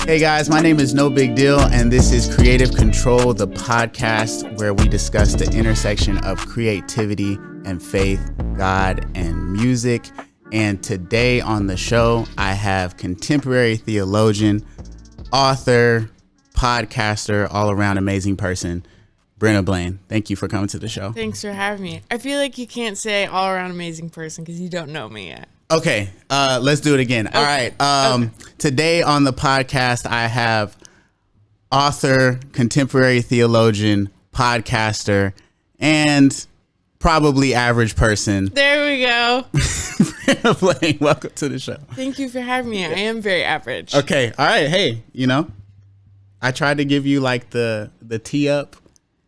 Hey guys, my name is No Big Deal, and this is Creative Control, the podcast where we discuss the intersection of creativity and faith, God, and music. And today on the show, I have contemporary theologian, author, podcaster, all around amazing person, Brenna Blain. Thank you for coming to the show. Thanks for having me. I feel like you can't say all around amazing person because you don't know me yet. Okay, let's do it again. Okay. All right. Today on the podcast, I have author, contemporary theologian, podcaster, and probably average person. There we go. Brenna Blain, welcome to the show. Thank you for having me. I am very average. Okay. All right. Hey, I tried to give you like the tee up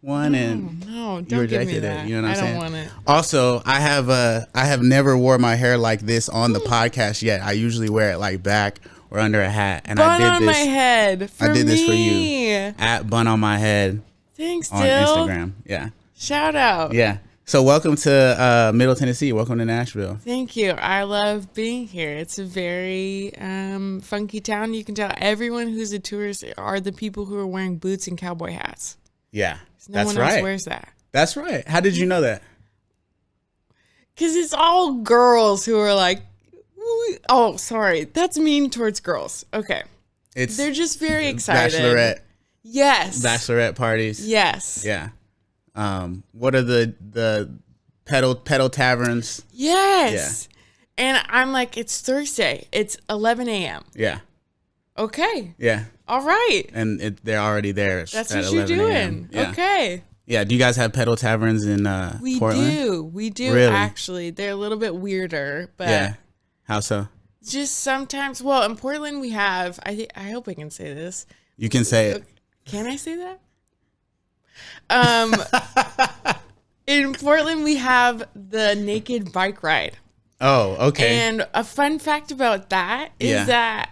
one, and no, don't you rejected give me that. it. You know what I'm saying? I don't want it. Also, I have never wore my hair like this on the podcast yet. I usually wear it like back or under a hat, and bun on my head. I did this for you at Bun on My Head. Thanks, on Dill. Instagram. Yeah. Shout out. Yeah. So welcome to Middle Tennessee. Welcome to Nashville. Thank you. I love being here. It's a very funky town. You can tell everyone who's a tourist are the people who are wearing boots and cowboy hats. Yeah. No one else wears that. That's right. How did you know that? Because it's all girls who are like, oh, sorry. That's mean towards girls. Okay. They're just very excited. Bachelorette. Yes. Bachelorette parties. Yes. Yeah. What are the pedal taverns? Yes. Yeah. And I'm like, it's Thursday. It's 11 a.m. Yeah. Okay. Yeah. All right. And they're already there. That's what you're doing. Yeah. Okay. Yeah. Do you guys have pedal taverns in Portland? We do really? Actually. They're a little bit weirder, but yeah. How so? Just sometimes. Well, in Portland we have. I hope I can say this. You can say it. Can I say that? In Portland we have the naked bike ride. Oh, okay. And a fun fact about that is that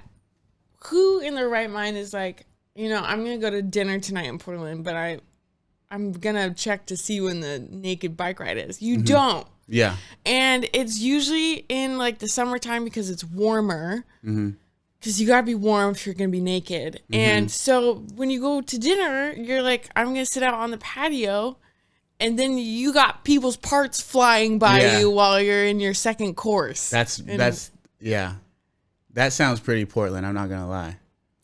who in their right mind is like, I'm going to go to dinner tonight in Portland, but I'm going to check to see when the naked bike ride is. You don't. Yeah. And it's usually in like the summertime because it's warmer. Because you got to be warm if you're going to be naked. And so when you go to dinner, you're like, I'm going to sit out on the patio. And then you got people's parts flying by you while you're in your second course. That sounds pretty Portland. I'm not going to lie.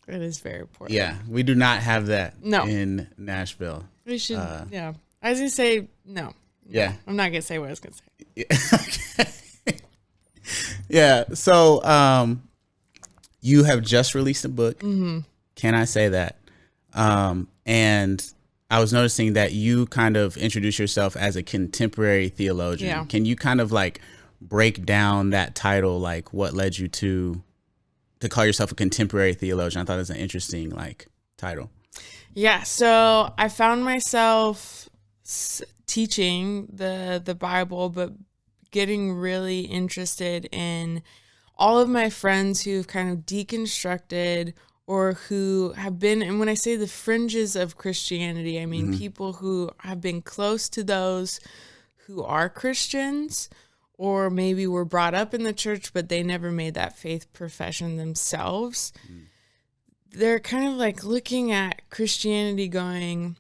It is very Portland. Yeah. We do not have that in Nashville. We should, I was going to say, no. Yeah. I'm not going to say what I was going to say. Okay. Yeah. So, you have just released a book. Can I say that? And I was noticing that you kind of introduce yourself as a contemporary theologian. Yeah. Can you kind of like break down that title? Like what led you to call yourself a contemporary theologian? I thought it was an interesting like title. Yeah. So I found myself teaching the Bible, but getting really interested in all of my friends who've kind of deconstructed or who have been, and when I say the fringes of Christianity, I mean people who have been close to those who are Christians or maybe were brought up in the church, but they never made that faith profession themselves. They're kind of like looking at Christianity going,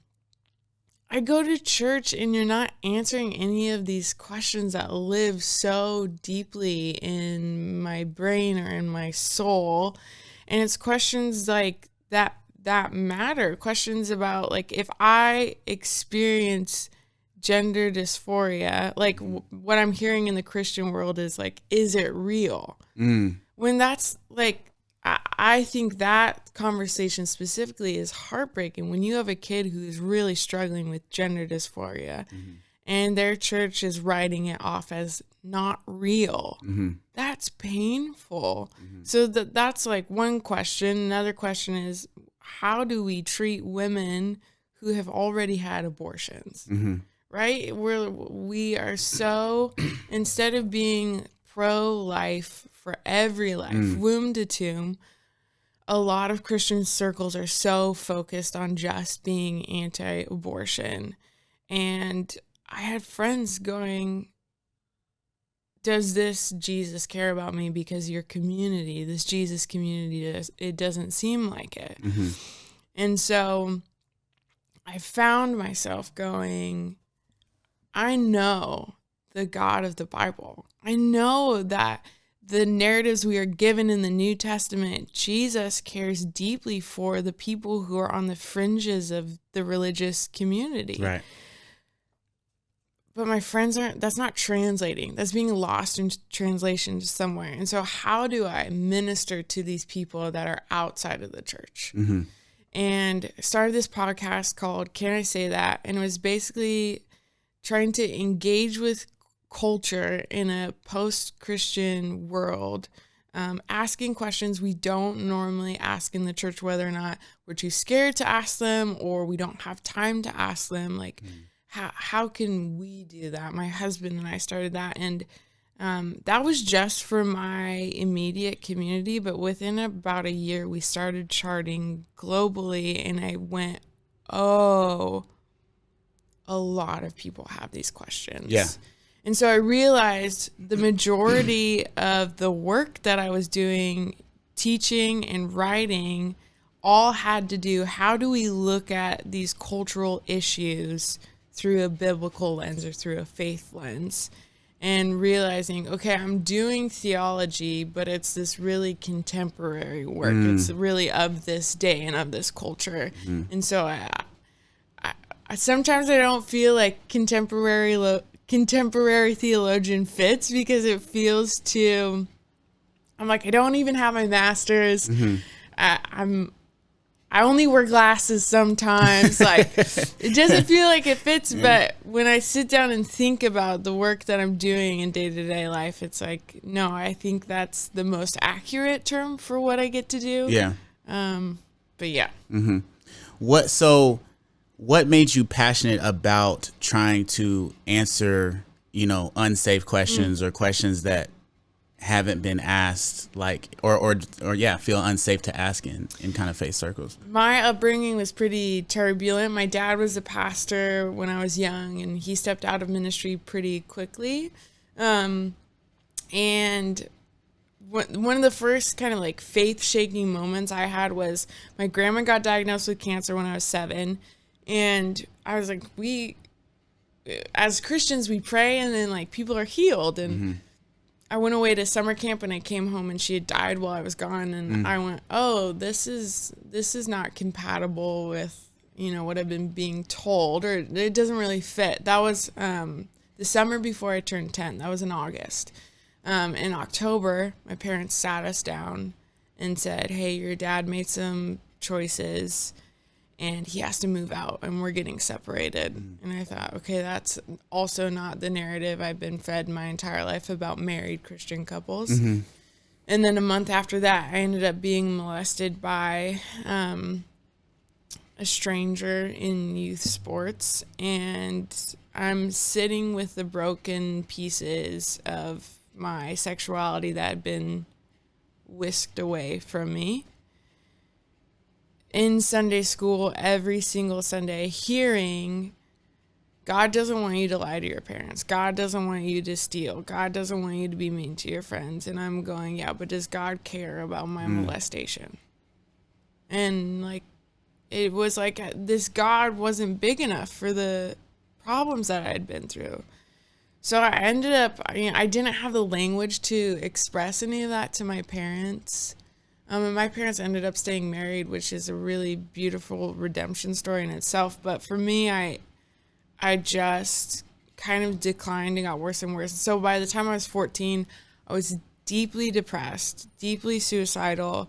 I go to church and you're not answering any of these questions that live so deeply in my brain or in my soul. And it's questions like that matter. Questions about like, if I experience gender dysphoria, like what I'm hearing in the Christian world is like, is it real? When that's like, I think that conversation specifically is heartbreaking when you have a kid who is really struggling with gender dysphoria and their church is writing it off as not real. That's painful. So that's like one question. Another question is, how do we treat women who have already had abortions? Right? We are so, instead of being pro-life for every life, womb to tomb, a lot of Christian circles are so focused on just being anti-abortion. And I had friends going, does this Jesus care about me? Because your community, this Jesus community, it doesn't seem like it. Mm-hmm. And so I found myself going, I know the God of the Bible. I know that the narratives we are given in the New Testament, Jesus cares deeply for the people who are on the fringes of the religious community. Right. But my friends that's not translating. That's being lost in translation somewhere. And so how do I minister to these people that are outside of the church? Mm-hmm. And started this podcast called Can I Say That? And it was basically trying to engage with culture in a post-Christian world, asking questions we don't normally ask in the church, whether or not we're too scared to ask them or we don't have time to ask them. Like, how can we do that? My husband and I started that, and that was just for my immediate community, but within about a year, we started charting globally, and I went, oh, a lot of people have these questions. Yeah. And so I realized the majority of the work that I was doing, teaching and writing, all had to do, how do we look at these cultural issues through a biblical lens or through a faith lens? And realizing, okay, I'm doing theology, but it's this really contemporary work. It's really of this day and of this culture. And so I sometimes I don't feel like contemporary theologian fits, because it feels too, I'm like, I don't even have my master's. I only wear glasses sometimes. Like, it doesn't feel like it fits. But when I sit down and think about the work that I'm doing in day-to-day life, it's like, no, I think that's the most accurate term for what I get to do. Yeah. But yeah. Mm-hmm. What made you passionate about trying to answer, unsafe questions or questions that haven't been asked, like, or feel unsafe to ask in kind of faith circles? My upbringing was pretty turbulent. My dad was a pastor when I was young, and he stepped out of ministry pretty quickly. And one of the first kind of like faith shaking moments I had was my grandma got diagnosed with cancer when I was 7. And I was like, as Christians, we pray and then like people are healed. And I went away to summer camp and I came home and she had died while I was gone. And I went, oh, this is not compatible with, what I've been being told, or it doesn't really fit. That was the summer before I turned 10. That was in August. In October, my parents sat us down and said, hey, your dad made some choices and he has to move out and we're getting separated. And I thought, okay, that's also not the narrative I've been fed my entire life about married Christian couples. And then a month after that, I ended up being molested by a stranger in youth sports. And I'm sitting with the broken pieces of my sexuality that had been whisked away from me. In Sunday school, every single Sunday, hearing, God doesn't want you to lie to your parents. God doesn't want you to steal. God doesn't want you to be mean to your friends. And I'm going, yeah, but does God care about my molestation? And like, it was like this God wasn't big enough for the problems that I had been through. So I ended up, I didn't have the language to express any of that to my parents. And my parents ended up staying married, which is a really beautiful redemption story in itself. But for me, I just kind of declined and got worse and worse. So by the time I was 14, I was deeply depressed, deeply suicidal.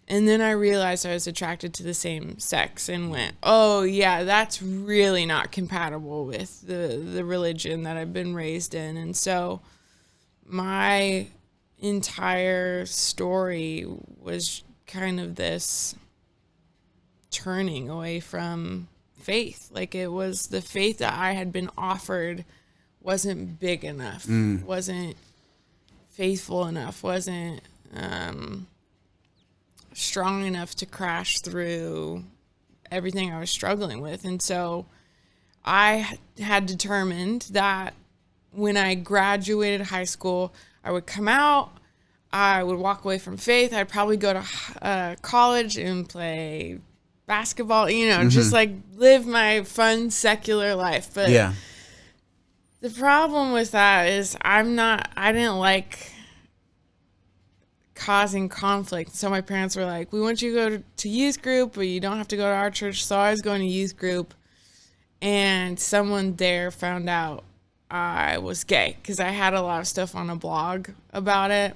And then I realized I was attracted to the same sex and went, oh, yeah, that's really not compatible with the religion that I've been raised in. And so my entire story was kind of this turning away from faith. Like, it was the faith that I had been offered wasn't big enough, wasn't faithful enough, wasn't strong enough to crash through everything I was struggling with. And so I had determined that when I graduated high school, I would come out, I would walk away from faith. I'd probably go to college and play basketball, just like live my fun secular life. But the problem with that is I didn't like causing conflict. So my parents were like, we want you to go to youth group, but you don't have to go to our church. So I was going to youth group, and someone there found out I was gay because I had a lot of stuff on a blog about it,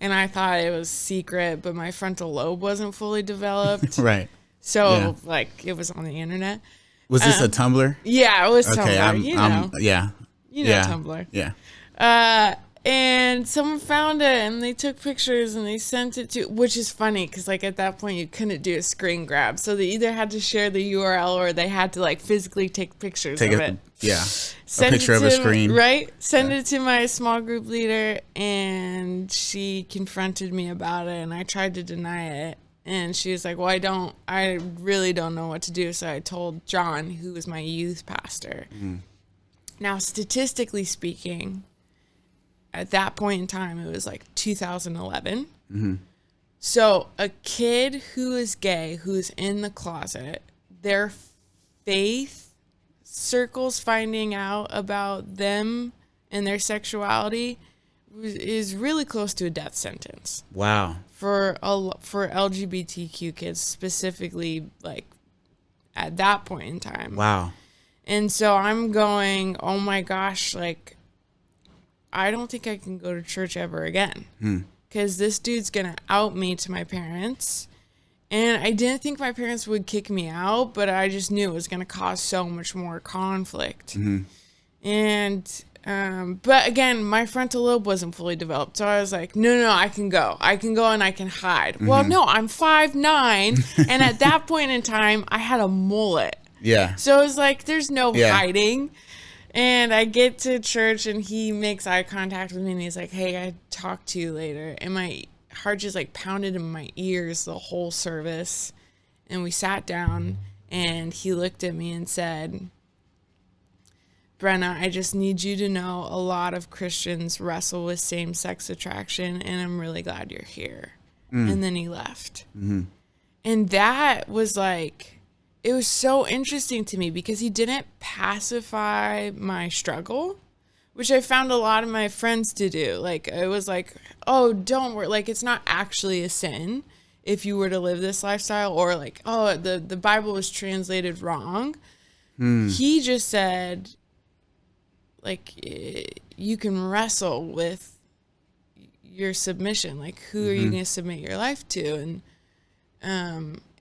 and I thought it was secret, but my frontal lobe wasn't fully developed. Right. So it was on the internet. Was this a Tumblr? Yeah, it was Okay, Tumblr. yeah. Tumblr. Yeah. And someone found it, and they took pictures, and they sent it to, which is funny because like at that point you couldn't do a screen grab, so they either had to share the URL or they had to like physically take pictures of it. Yeah, Send a picture of a screen. Right? Send it to my small group leader, and she confronted me about it, and I tried to deny it. And she was like, well, I really don't know what to do. So I told John, who was my youth pastor. Now, statistically speaking, at that point in time, it was like 2011. So a kid who is gay, who's in the closet, their faith circles finding out about them and their sexuality is really close to a death sentence. Wow. For LGBTQ kids specifically, like at that point in time. Wow. And so I'm going, oh my gosh, like I don't think I can go to church ever again. Because this dude's going to out me to my parents. And I didn't think my parents would kick me out, but I just knew it was going to cause so much more conflict. And, but again, my frontal lobe wasn't fully developed. So I was like, no, I can go. I can go and I can hide. Well, no, I'm 5'9". And at that point in time, I had a mullet. Yeah. So it was like, there's no hiding. And I get to church, and he makes eye contact with me, and he's like, hey, I talk to you later. And my heart just like pounded in my ears the whole service. And we sat down, and he looked at me and said, Brenna, I just need you to know a lot of Christians wrestle with same-sex attraction, and I'm really glad you're here. And then he left. And that was like, it was so interesting to me because he didn't pacify my struggle, which I found a lot of my friends to do. Like, it was like, oh, don't worry. Like, it's not actually a sin if you were to live this lifestyle, or like, oh, the Bible was translated wrong. He just said, like, you can wrestle with your submission. Like, who are you going to submit your life to?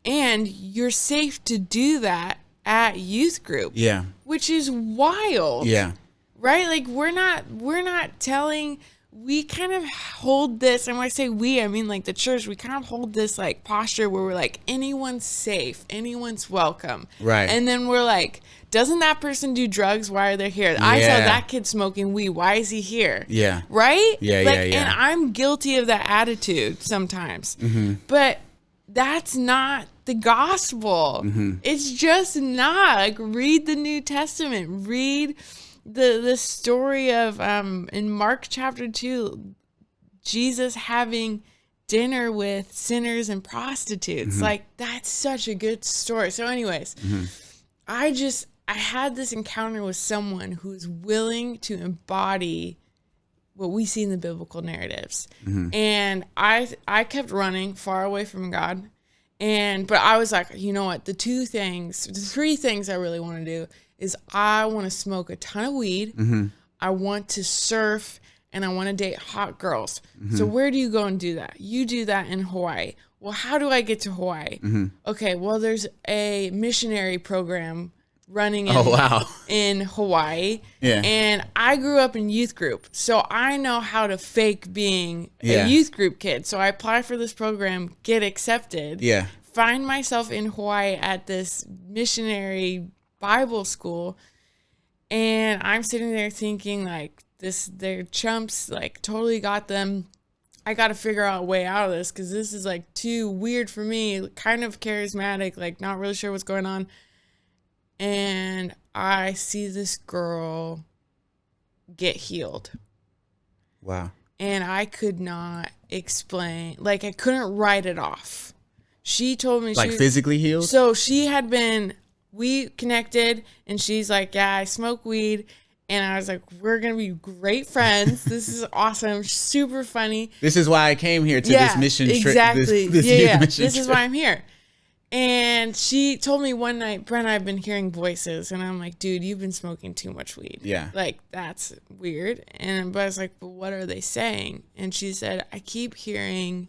And you're safe to do that at youth group. Yeah. Which is wild. Yeah. Right? Like, we're not telling, we kind of hold this, and when I say we, I mean like the church, we kind of hold this like posture where we're like, anyone's safe, anyone's welcome. Right. And then we're like, doesn't that person do drugs? Why are they here? Yeah. I saw that kid smoking weed. Why is he here? Yeah. Right? Yeah, like, yeah. And I'm guilty of that attitude sometimes. But that's not the gospel. It's just not. Like, read the New Testament. Read the story of in Mark chapter 2, Jesus having dinner with sinners and prostitutes. Like, that's such a good story. So anyways, I had this encounter with someone who's willing to embody what we see in the biblical narratives. And I kept running far away from God. But I was like, you know what? The three things I really want to do is I want to smoke a ton of weed. I want to surf, and I want to date hot girls. So where do you go and do that? You do that in Hawaii. Well, how do I get to Hawaii? Okay, well, there's a missionary program running in Hawaii. Yeah. And I grew up in youth group, so I know how to fake being a youth group kid. So I apply for this program, get accepted, find myself in Hawaii at this missionary Bible school, and I'm sitting there thinking like, they're chumps, like totally got them. I got to figure out a way out of this because this is like too weird for me, kind of charismatic, like not really sure what's going on. And I see this girl get healed. Wow. And I could not explain, like I couldn't write it off. She told me like physically healed. So we connected and she's like, yeah, I smoke weed. And I was like, we're going to be great friends. This is awesome. Super funny. This is why I came here to this mission trip. Exactly. This is why I'm here. And she told me one night, Brenna, I've been hearing voices. And I'm like, dude, you've been smoking too much weed. Yeah. Like, that's weird. But I was like, but what are they saying? And she said, I keep hearing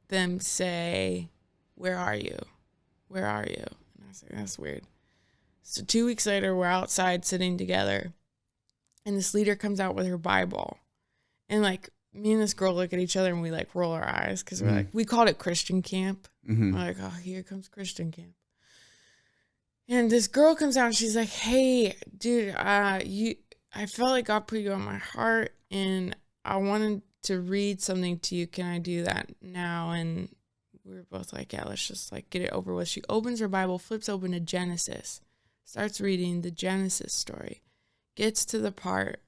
them say, where are you? Where are you? And I was like, that's weird. So 2 weeks later, we're outside sitting together. And this leader comes out with her Bible. And like me and this girl look at each other and we like roll our eyes because we're like, we called it Christian camp. We're like, oh, here comes Christian camp. And this girl comes out and she's like, hey, dude, I felt like God put you on my heart and I wanted to read something to you. Can I do that now? And we were both like, yeah, let's just like get it over with. She opens her Bible, flips open to Genesis, starts reading the Genesis story. Gets to the part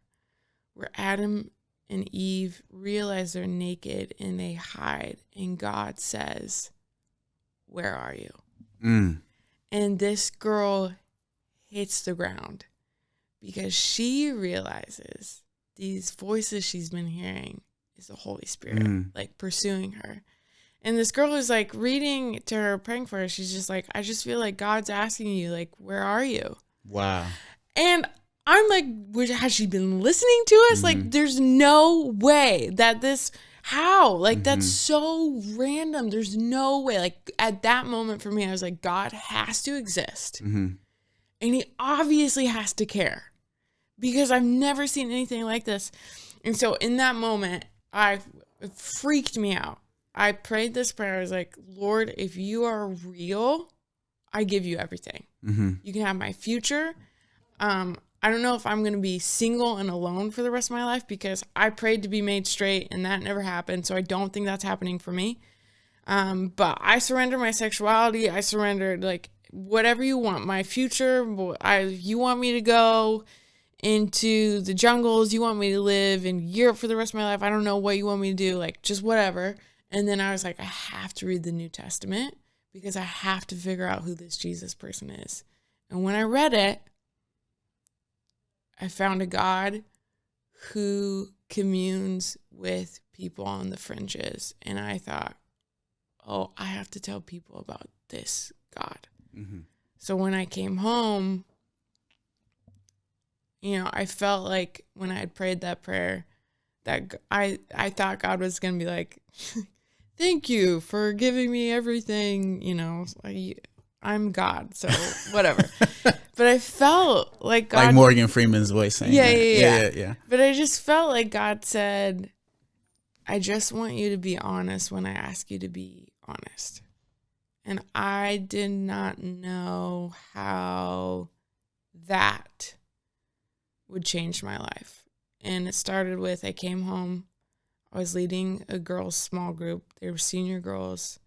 where Adam and Eve realize they're naked and they hide. And God says, where are you? And this girl hits the ground because she realizes these voices she's been hearing is the Holy Spirit, like pursuing her. And this girl is like reading to her, praying for her. She's just like, I just feel like God's asking you, like, where are you? Wow. And I'm like, has she been listening to us? Like, there's no way that how? Like, that's so random. There's no way. Like, at that moment for me, I was like, God has to exist. And he obviously has to care because I've never seen anything like this. And so in that moment, it freaked me out. I prayed this prayer. I was like, Lord, if you are real, I give you everything. You can have my future. I don't know if I'm going to be single and alone for the rest of my life because I prayed to be made straight and that never happened. So I don't think that's happening for me. But I surrendered my sexuality. I surrendered like whatever you want, my future. You want me to go into the jungles. You want me to live in Europe for the rest of my life. I don't know what you want me to do. Like just whatever. And then I was like, I have to read the New Testament because I have to figure out who this Jesus person is. And when I read it, I found a God who communes with people on the fringes. And I thought, oh, I have to tell people about this God. So when I came home, I felt like when I had prayed that prayer, that I thought God was going to be like, thank you for giving me everything, I'm God, so whatever. But I felt like God... Like Morgan Freeman's voice saying that. Yeah. But I just felt like God said, I just want you to be honest when I ask you to be honest. And I did not know how that would change my life. And it started with, I came home, I was leading a girls' small group. They were senior girls.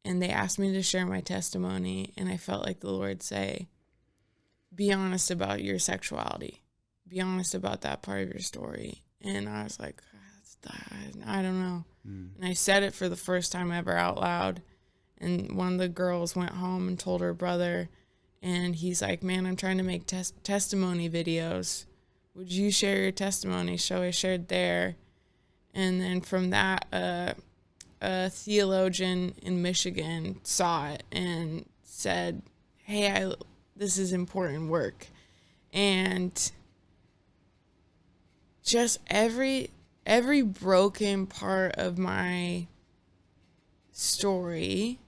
And they asked me to share my testimony. And I felt like the Lord say, be honest about your sexuality. Be honest about that part of your story. And I was like, I don't know. And I said it for the first time ever out loud. And one of the girls went home and told her brother. And he's like, man, I'm trying to make testimony videos. Would you share your testimony? So I shared there. And then from that, a theologian in Michigan saw it and said, hey, this is important work. And just every broken part of my story,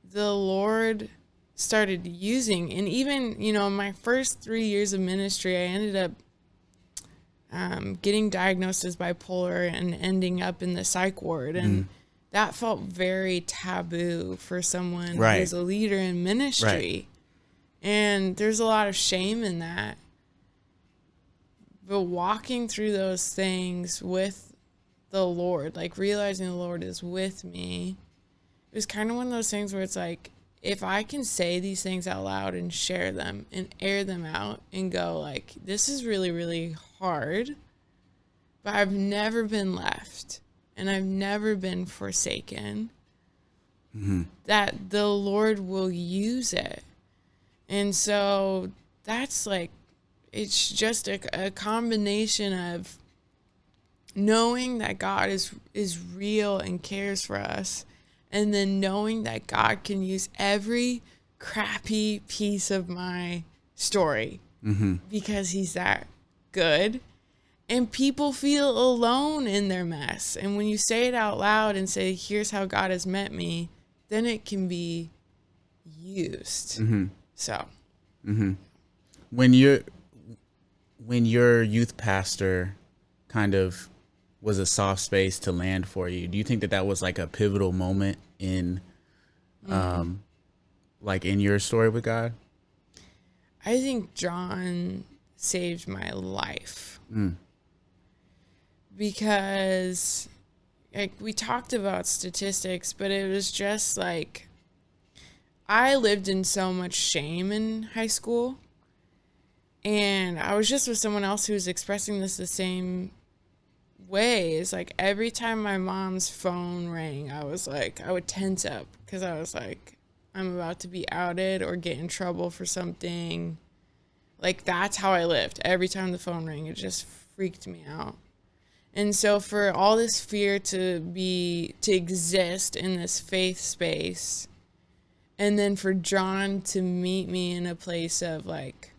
the Lord started using. And even, my first 3 years of ministry, I ended up getting diagnosed as bipolar and ending up in the psych ward. And that felt very taboo for someone who's a leader in ministry. And there's a lot of shame in that. But walking through those things with the Lord, like realizing the Lord is with me, it was kind of one of those things where it's like, if I can say these things out loud and share them and air them out and go like, this is really, really hard, but I've never been left and I've never been forsaken. That the Lord will use it. And so that's like, it's just a combination of knowing that God is real and cares for us, and then knowing that God can use every crappy piece of my story because he's that good. And people feel alone in their mess. And when you say it out loud and say, here's how God has met me, then it can be used. So when your youth pastor kind of was a soft space to land for you, do you think that was like a pivotal moment in like in your story with God? I think John saved my life. Because like we talked about statistics, but it was just like I lived in so much shame in high school, and I was just with someone else who was expressing this the same way. It's like every time my mom's phone rang, I would tense up because I was like, I'm about to be outed or get in trouble for something. Like that's how I lived. Every time the phone rang, it just freaked me out. And so for all this fear to exist in this faith space, and then for John to meet me in a place of like,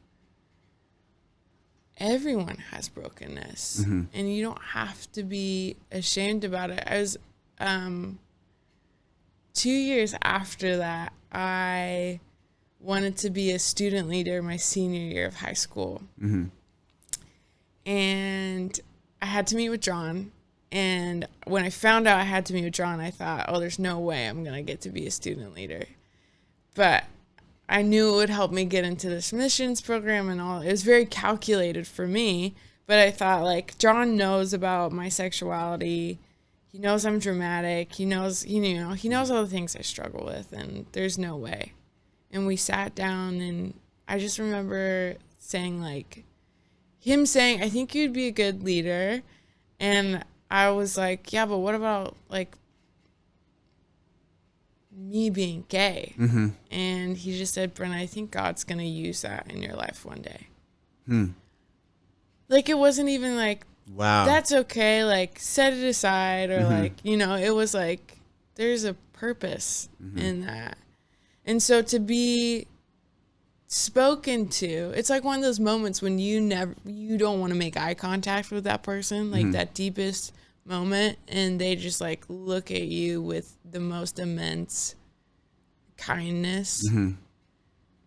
everyone has brokenness and you don't have to be ashamed about it. I was 2 years after that, I wanted to be a student leader my senior year of high school. And I had to meet with John. And when I found out I had to meet with John, I thought, oh, there's no way I'm going to get to be a student leader. But I knew it would help me get into this missions program and all. It was very calculated for me. But I thought, like, John knows about my sexuality. He knows I'm dramatic. He knows all the things I struggle with. And there's no way. And we sat down, and I just remember saying, like, him saying, I think you'd be a good leader. And I was like, yeah, but what about, like, me being gay? And he just said, Brenna, I think God's going to use that in your life one day. Like, it wasn't even like, wow, that's okay. Like, set it aside. Or like, it was like, there's a purpose in that. And so to be spoken to, it's like one of those moments when you don't want to make eye contact with that person, like that deepest moment, and they just like look at you with the most immense kindness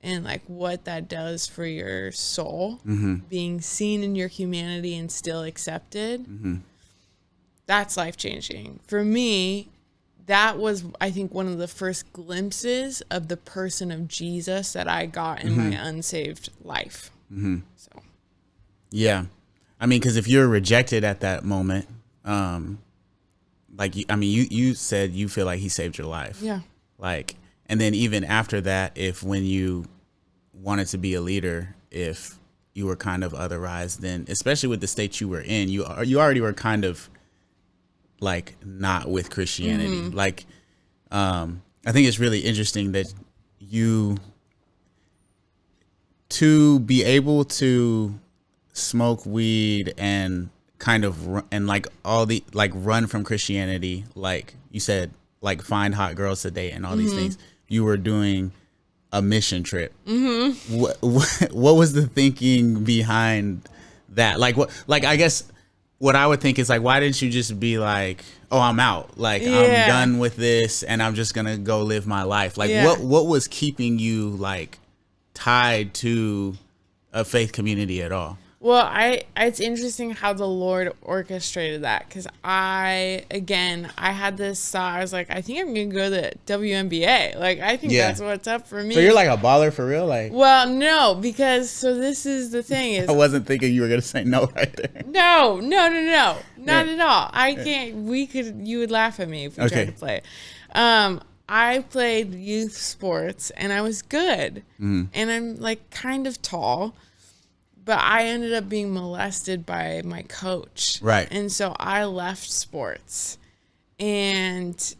and like what that does for your soul, being seen in your humanity and still accepted. That's life-changing for me. That was, I think, one of the first glimpses of the person of Jesus that I got in my unsaved life. So, yeah, I mean, because if you're rejected at that moment, like, you said you feel like he saved your life. Yeah. Like, and then even after that, if when you wanted to be a leader, if you were kind of otherized, then especially with the state you were in, you already were kind of like not with Christianity. Like, I think it's really interesting that to be able to smoke weed and kind of run from Christianity, like you said, like find hot girls to date and all these things. You were doing a mission trip. What was the thinking behind that? Like I guess what I would think is like, why didn't you just be like, oh, I'm out. Like, I'm done with this and I'm just going to go live my life. Like, what was keeping you like tied to a faith community at all? Well, it's interesting how the Lord orchestrated that, because I had this thought. I was like, I think I'm going to go to the WNBA. Like, I think that's what's up for me. So you're like a baller for real? Like, well, no, because so this is the thing is, I wasn't thinking you were going to say no right there. No, not at all. I can't, you would laugh at me if we tried to play it. I played youth sports and I was good. And I'm like kind of tall. but I ended up being molested by my coach. Right. And so I left sports. And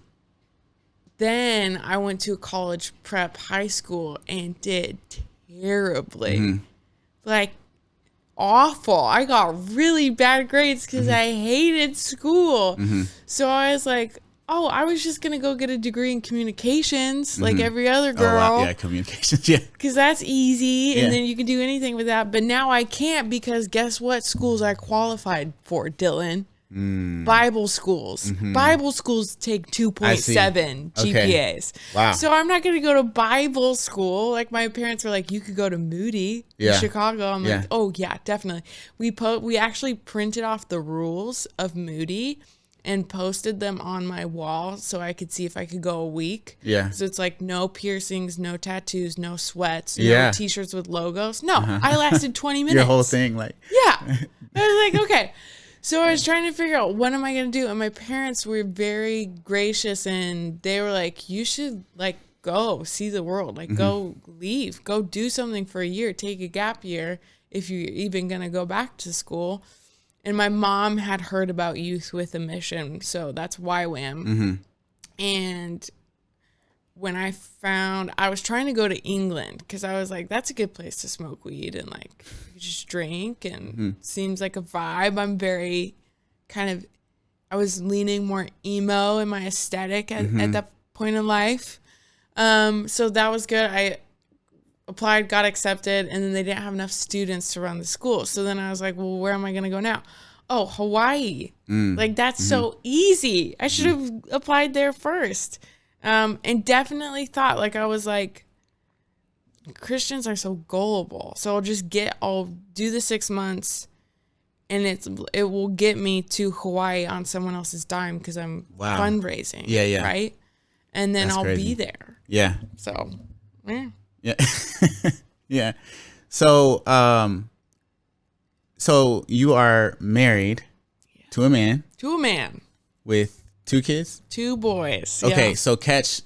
then I went to a college prep high school and did terribly. Like, awful. I got really bad grades because I hated school. So I was like, oh, I was just going to go get a degree in communications like every other girl. Oh, wow. Yeah, communications. Yeah. Because that's easy, and then you can do anything with that. But now I can't because guess what schools I qualified for, Dylan? Bible schools. Bible schools take 2.7 GPAs. Wow. So I'm not going to go to Bible school. Like my parents were like, you could go to Moody in Chicago. I'm like, oh yeah, definitely. We actually printed off the rules of Moody and posted them on my wall so I could see if I could go a week. Yeah. So it's like no piercings, no tattoos, no sweats, no t-shirts with logos. No, I lasted 20 minutes. Your whole thing, like. Yeah. I was like, okay. So I was trying to figure out what am I going to do? And my parents were very gracious and they were like, you should like go see the world, like go leave, go do something for a year, take a gap year if you're even going to go back to school. And my mom had heard about Youth with a Mission. So that's YWAM. And when I was trying to go to England because I was like, that's a good place to smoke weed and like just drink and seems like a vibe. I'm very I was leaning more emo in my aesthetic at that point in life. So that was good. I applied, got accepted, and then they didn't have enough students to run the school. So then I was like, well, where am I going to go now? Oh, Hawaii. Like that's so easy. I should have applied there first. And definitely thought like I was like, Christians are so gullible. So I'll do the 6 months and it will get me to Hawaii on someone else's dime because I'm fundraising. Yeah. Right. And then I'll be there. Yeah. So, yeah. Yeah. Yeah. So, so you are married to a man. To a man. With 2 kids? 2 boys. Okay. Yeah. So catch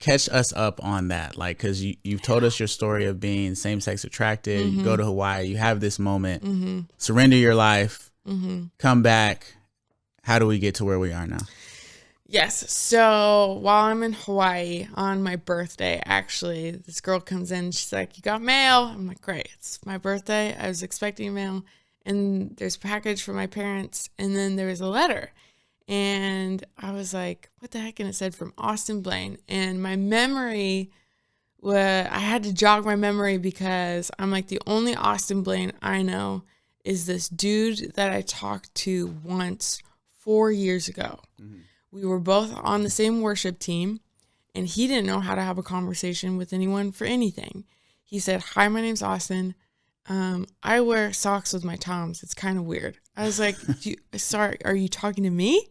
us up on that. Like, cause you've told us your story of being same-sex attracted. You go to Hawaii, you have this moment, surrender your life, come back. How do we get to where we are now? Yes. So while I'm in Hawaii on my birthday, actually, this girl comes in. She's like, you got mail? I'm like, great. It's my birthday. I was expecting mail. And there's a package from my parents. And then there was a letter. And I was like, what the heck? And it said from Austin Blain. And my memory, I had to jog my memory because I'm like, the only Austin Blain I know is this dude that I talked to once 4 years ago. We were both on the same worship team, and he didn't know how to have a conversation with anyone for anything. He said, hi, my name's Austin. I wear socks with my Toms. It's kind of weird. I was like, sorry, are you talking to me?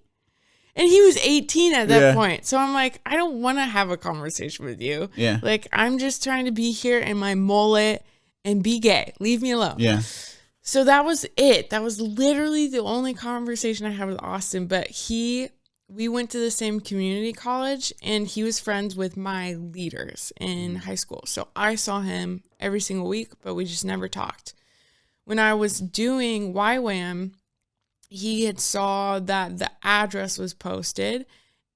And he was 18 at that point. So I'm like, I don't want to have a conversation with you. Yeah. Like, I'm just trying to be here in my mullet and be gay. Leave me alone. Yeah. So that was it. That was literally the only conversation I had with Austin. But we went to the same community college, and he was friends with my leaders in high school. So I saw him every single week, but we just never talked. When I was doing YWAM, he had saw that the address was posted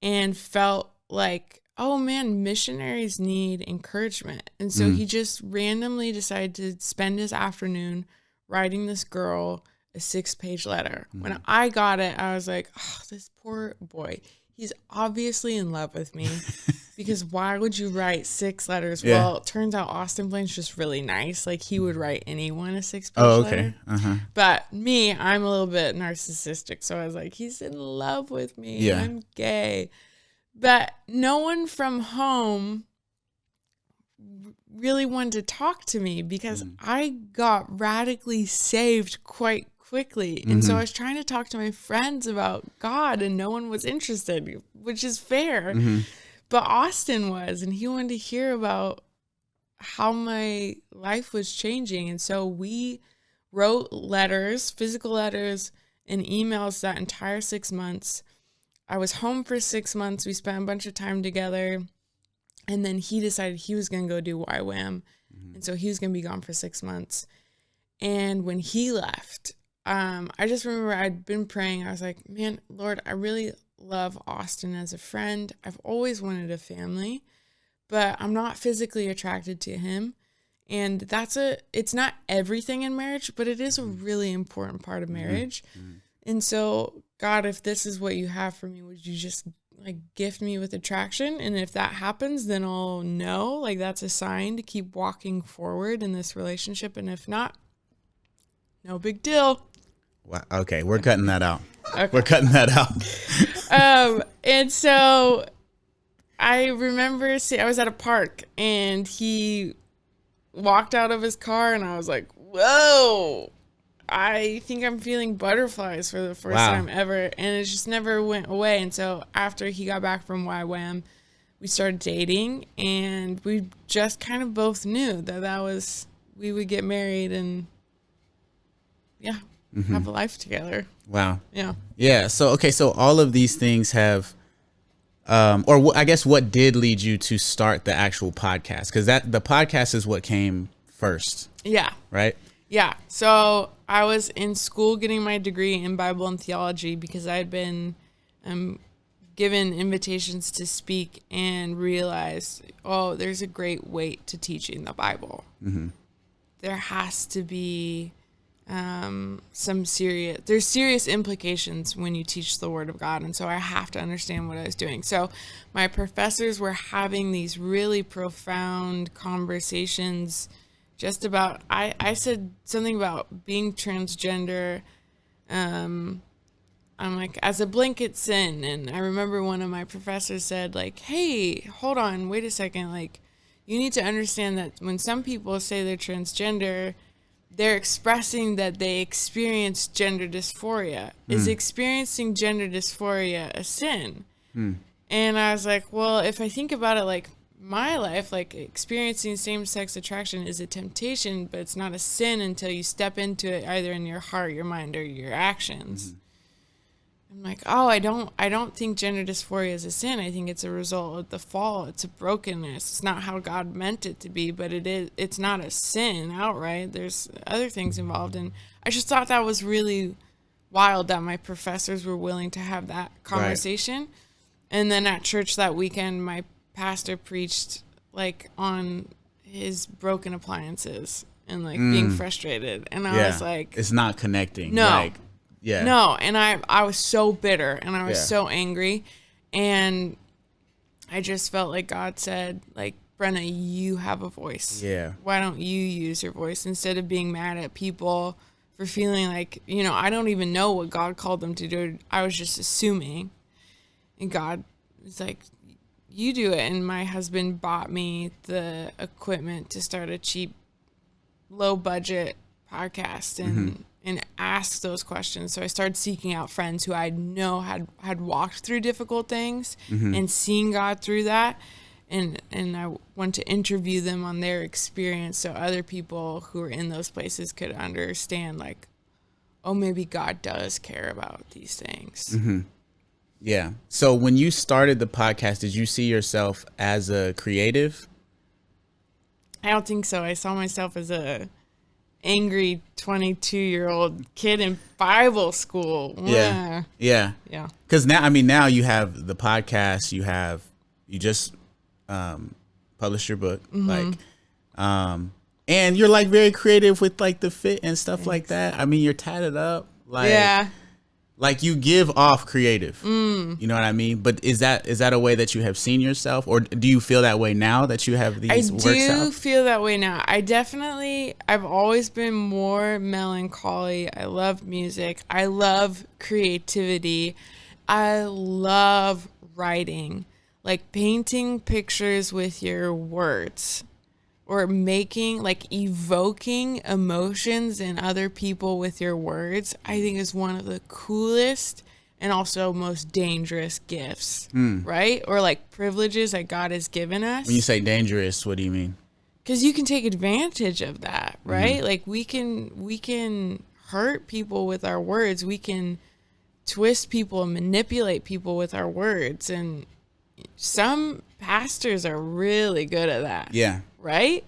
and felt like, oh man, missionaries need encouragement. And so he just randomly decided to spend his afternoon writing this girl a 6-page letter. When I got it, I was like, oh, this poor boy, he's obviously in love with me because why would you write 6 letters? Yeah. Well, it turns out Austin Blain's just really nice. Like he would write anyone a 6-page letter. But me, I'm a little bit narcissistic. So I was like, he's in love with me. Yeah. I'm gay. But no one from home really wanted to talk to me because I got radically saved quite quickly. And so I was trying to talk to my friends about God and no one was interested, which is fair. But Austin was, and he wanted to hear about how my life was changing. And so we wrote letters, physical letters and emails that entire 6 months. I was home for 6 months. We spent a bunch of time together. And then he decided he was going to go do YWAM. And so he was going to be gone for 6 months. And when he left, I just remember I'd been praying. I was like, man, Lord, I really love Austin as a friend. I've always wanted a family, but I'm not physically attracted to him. And it's not everything in marriage, but it is a really important part of marriage. Mm-hmm. And so, God, if this is what you have for me, would you just like gift me with attraction? And if that happens, then I'll know, like, that's a sign to keep walking forward in this relationship. And if not, no big deal. Wow. Okay. We're cutting that out. Okay. We're cutting that out. And so I remember I was at a park and he walked out of his car and I was like, whoa, I think I'm feeling butterflies for the first time ever. And it just never went away. And so after he got back from YWAM, we started dating and we just kind of both knew that we would get married and have a life together. Wow. Yeah. Yeah. So all of these things have, I guess what did lead you to start the actual podcast? Because the podcast is what came first. Yeah. Right? Yeah. So I was in school getting my degree in Bible and theology because I had been given invitations to speak and realized, there's a great weight to teaching the Bible. Mm-hmm. There has to be there's serious implications when you teach the Word of God. And so I have to understand what I was doing. So my professors were having these really profound conversations just about, I said something about being transgender. I'm like, as a blanket sin. And I remember one of my professors said, like, hey, hold on, wait a second. Like, you need to understand that when some people say they're transgender, they're expressing that they experience gender dysphoria. Is experiencing gender dysphoria a sin? And I was like, well, if I think about it, like my life, like experiencing same-sex attraction is a temptation, but it's not a sin until you step into it either in your heart, your mind, or your actions. I'm like, I don't think gender dysphoria is a sin. I think it's a result of the fall. It's a brokenness. It's not how God meant it to be, but it's not a sin outright. There's other things involved. And I just thought that was really wild that my professors were willing to have that conversation. Right. And then at church that weekend, my pastor preached like on his broken appliances and like being frustrated. And I was like, it's not connecting. No. Like, yeah. No, and I was so bitter and I was so angry, and I just felt like God said, like, Brenna, you have a voice. Yeah. Why don't you use your voice instead of being mad at people for feeling like, I don't even know what God called them to do. I was just assuming. And God was like, you do it. And my husband bought me the equipment to start a cheap, low budget podcast and ask those questions. So I started seeking out friends who I know had walked through difficult things and seeing God through that. And I want to interview them on their experience so other people who are in those places could understand, like, maybe God does care about these things. Mm-hmm. Yeah. So when you started the podcast, did you see yourself as a creative? I don't think so. I saw myself as a angry 22-year-old kid in Bible school. Yeah. Because now you have the podcast, you just published your book, like, and you're like very creative with like the fit and stuff like that. I mean, you're tatted up, like, like you give off creative. You know what I mean? But is that a way that you have seen yourself, or do you feel that way now that you have these works out? I do feel that way now. I've always been more melancholy. I love music. I love creativity. I love writing, like painting pictures with your words, or evoking emotions in other people with your words. I think is one of the coolest and also most dangerous gifts, right? Or like privileges that God has given us. When you say dangerous, what do you mean? Because you can take advantage of that, right? Like we can hurt people with our words. We can twist people and manipulate people with our words. And some pastors are really good at that. Yeah. Right?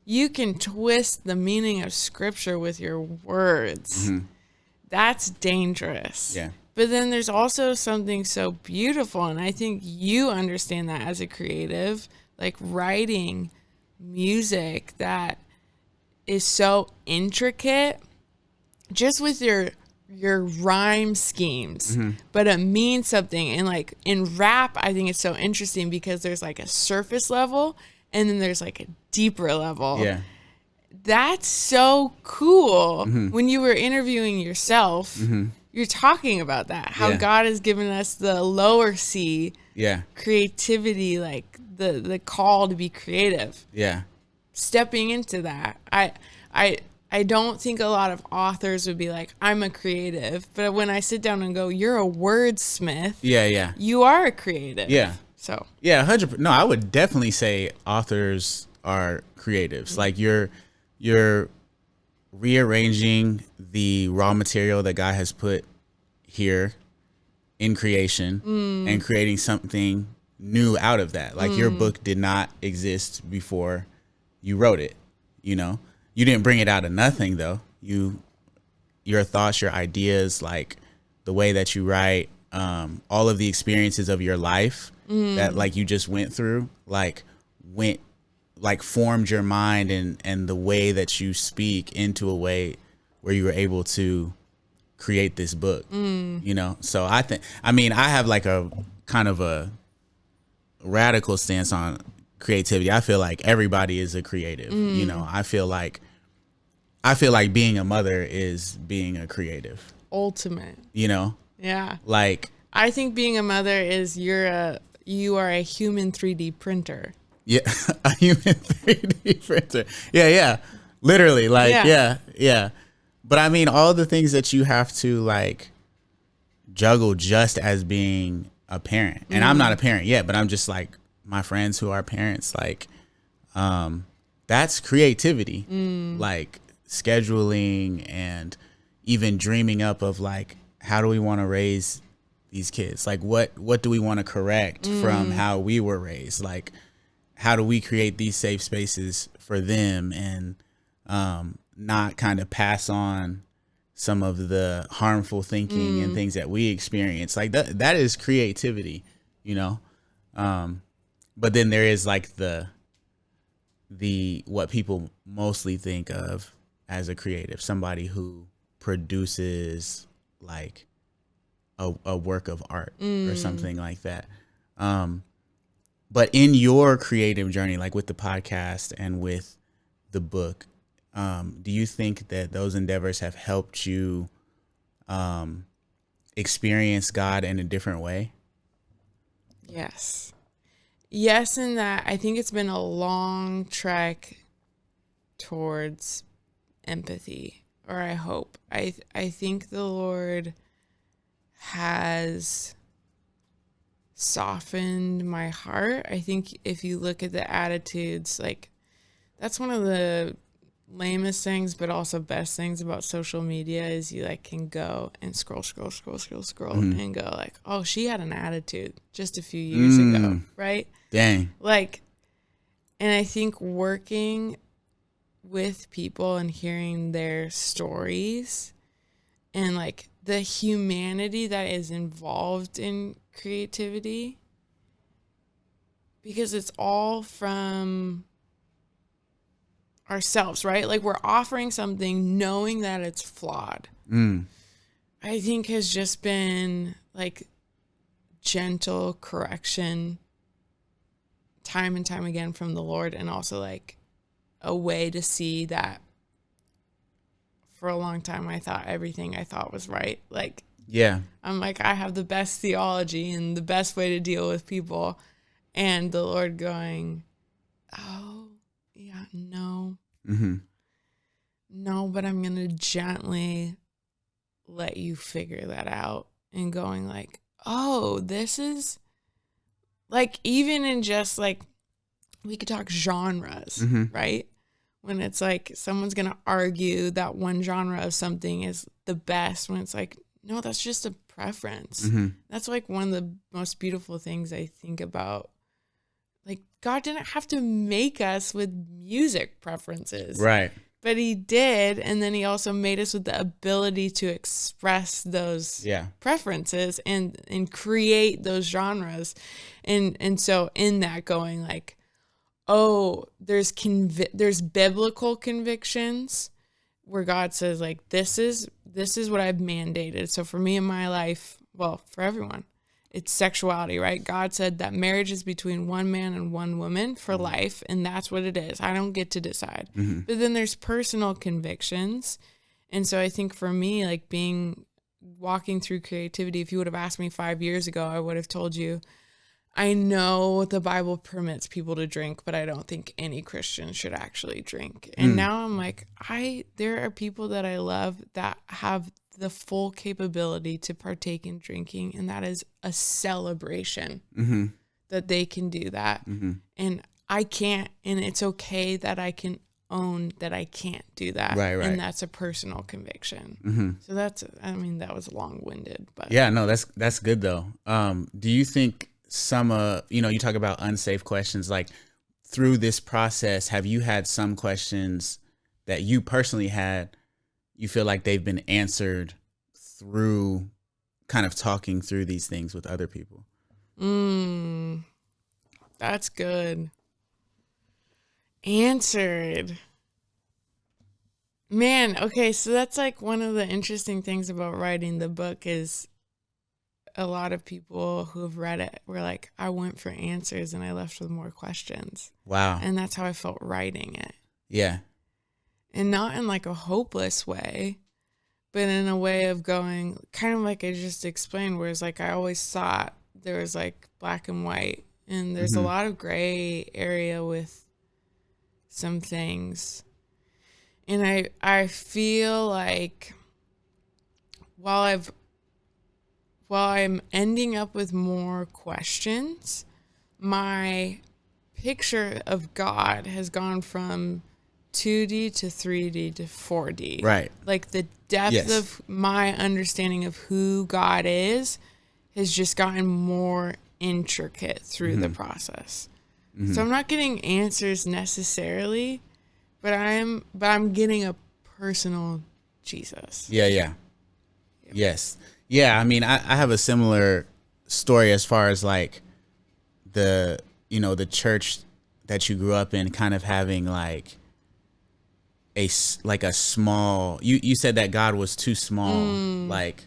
You can twist the meaning of scripture with your words. Mm-hmm. That's dangerous. Yeah. But then there's also something so beautiful, and I think you understand that as a creative, like writing music that is so intricate just with your rhyme schemes, but it means something. And like in rap, I think it's so interesting because there's like a surface level and then there's like a deeper level. Yeah. That's so cool. When you were interviewing yourself, you're talking about that, how God has given us the lower C creativity, like the call to be creative. Yeah. Stepping into that. I don't think a lot of authors would be like, I'm a creative. But when I sit down and go, you're a wordsmith. Yeah. You are a creative. Yeah. So. Yeah, 100%. No, I would definitely say authors are creatives. Like you're rearranging the raw material that God has put here in creation and creating something new out of that. Like your book did not exist before you wrote it, you know? You didn't bring it out of nothing though. Your thoughts, your ideas, like the way that you write, all of the experiences of your life that like you just went through, formed your mind and the way that you speak into a way where you were able to create this book, you know? So I have like a kind of a radical stance on creativity. I feel like everybody is a creative, you know? I feel like being a mother is being a creative. Ultimate. You know? Yeah. Like, I think being a mother is you are a human 3D printer. Yeah, a human 3D printer. Yeah. Literally, like, yeah. But I mean, all the things that you have to like juggle just as being a parent. And I'm not a parent yet, but I'm just like my friends who are parents, like, that's creativity. Like scheduling and even dreaming up of like, how do we want to raise these kids? Like, what do we want to correct from how we were raised? Like, how do we create these safe spaces for them and not kind of pass on some of the harmful thinking and things that we experience? Like that is creativity, you know? But then there is like the what people mostly think of as a creative, somebody who produces like a work of art or something like that. But in your creative journey, like with the podcast and with the book, do you think that those endeavors have helped you experience God in a different way? Yes. Yes, in that I think it's been a long trek towards empathy, or I hope. I think the Lord has softened my heart. I think if you look at the attitudes, like that's one of the lamest things but also best things about social media is you like can go and scroll and go like, oh, she had an attitude just a few years ago, right? Dang. Like, and I think working with people and hearing their stories and like the humanity that is involved in creativity, because it's all from ourselves, right? Like we're offering something knowing that it's flawed. I think has just been like gentle correction time and time again from the Lord, and also like a way to see that for a long time I thought everything I thought was right. Like, yeah, I'm like, I have the best theology and the best way to deal with people, and the Lord going, oh yeah, no, but I'm gonna gently let you figure that out, and going like, oh, this is like, even in just like, we could talk genres, right? When it's like someone's going to argue that one genre of something is the best, when it's like, no, that's just a preference. That's like one of the most beautiful things I think about like God didn't have to make us with music preferences. Right. But he did, and then he also made us with the ability to express those preferences and create those genres. And so in that going like, oh, there's biblical convictions where God says like, this is what I've mandated. So for me in my life, well, for everyone, it's sexuality, right? God said that marriage is between one man and one woman for life, and that's what it is. I don't get to decide. But then there's personal convictions. And so I think for me, like walking through creativity, if you would have asked me 5 years ago, I would have told you, I know the Bible permits people to drink, but I don't think any Christian should actually drink. And now I'm like, there are people that I love that have the full capability to partake in drinking, and that is a celebration that they can do that. And I can't, and it's okay that I can own that I can't do that. Right. And that's a personal conviction. So that was long-winded, but yeah, no, that's good though. Do you think some, you talk about unsafe questions, like through this process, have you had some questions that you personally had, you feel like they've been answered through kind of talking through these things with other people? That's good. Answered. Man, okay, so that's like one of the interesting things about writing the book is a lot of people who have read it were like, I went for answers and I left with more questions. Wow. And that's how I felt writing it. Yeah. And not in like a hopeless way, but in a way of going, kind of like I just explained, where it's like I always thought there was like black and white, and there's a lot of gray area with some things. And I feel like while I'm ending up with more questions, my picture of God has gone from 2D to 3D to 4D. Right. Like the depth of my understanding of who God is has just gotten more intricate through the process. So I'm not getting answers necessarily, but I'm getting a personal Jesus. Yeah. Yes. Yeah, I mean, I have a similar story as far as like the church that you grew up in kind of having like a small, you said that God was too small. Like,